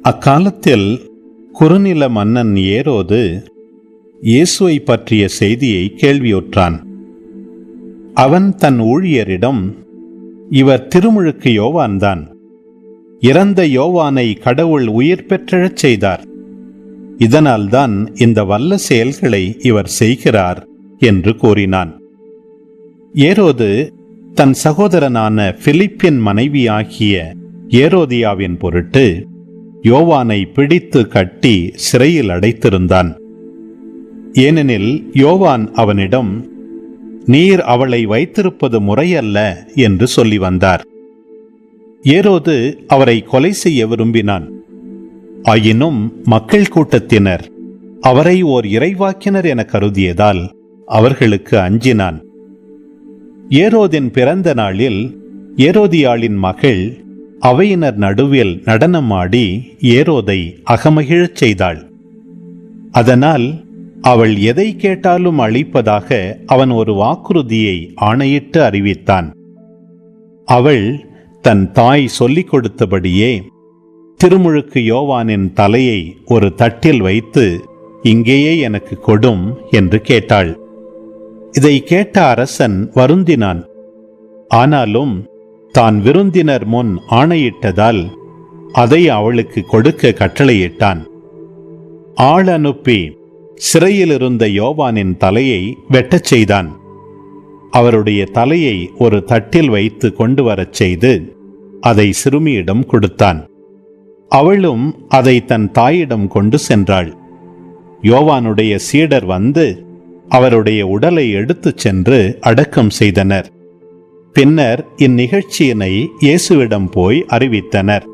அக்காலத்தில் குறுநில மன்னன் ஏரோது இயேசுவை பற்றிய செய்தியை கேள்வியுற்றான். அவன் தன் ஊழியரிடம், இவர் திருமுழுக்கு யோவான்தான். இறந்த யோவானை கடவுள் உயிர் பெற்றெழச் செய்தார். இதனால்தான் இந்த வல்ல செயல்களை இவர் செய்கிறார் என்று கூறினான். ஏரோது தன் சகோதரனான பிலிப்பின் மனைவியாகிய ஏரோதியாவின் பொருட்டு யோவானை பிடித்து கட்டி சிறையில் அடைத்திருந்தான். ஏனெனில் யோவான் அவனிடம், நீர் அவளை வைத்திருப்பது முறையல்ல என்று சொல்லி வந்தார். ஏரோது அவரை கொலை செய்ய விரும்பினான். ஆயினும் மக்கள் கூட்டத்தினர் அவரை ஓர் இறைவாக்கினர் என கருதியதால் அவர்களுக்கு அஞ்சினான். ஏரோதின் பிறந்த நாளில் ஏரோதியாளின் மகள் அவையினர் நடுவில் நடனமாடி ஏரோதை அகமகிழச் செய்தாள். அதனால் அவள் எதை கேட்டாலும் அளிப்பதாக அவன் ஒரு வாக்குறுதியை ஆணையிட்டு அறிவித்தான். அவள் தன் தாய் சொல்லிக் கொடுத்தபடியே திருமுழுக்கு யோவானின் தலையை ஒரு தட்டில் வைத்து, இங்கேயே எனக்கு கொடும் என்று கேட்டாள். இதை கேட்ட அரசன் வருந்தினான். ஆனாலும் தான் விருந்தினர் முன் ஆணையிட்டதால் அதை அவளுக்கு கொடுக்க கட்டளையிட்டான். ஆள் அனுப்பி சிறையில் இருந்த யோவானின் தலையை வெட்டச் செய்தான். அவருடைய தலையை ஒரு தட்டில் வைத்து கொண்டு வரச் செய்து அதை சிறுமியிடம் கொடுத்தான். அவளும் அதை தன் தாயிடம் கொண்டு சென்றாள். யோவானுடைய சீடர் வந்து அவருடைய உடலை எடுத்துச் சென்று அடக்கம் செய்தனர். பின்னர் இந்நிகழ்ச்சியினை இயேசுவிடம் போய் அறிவித்தனர்.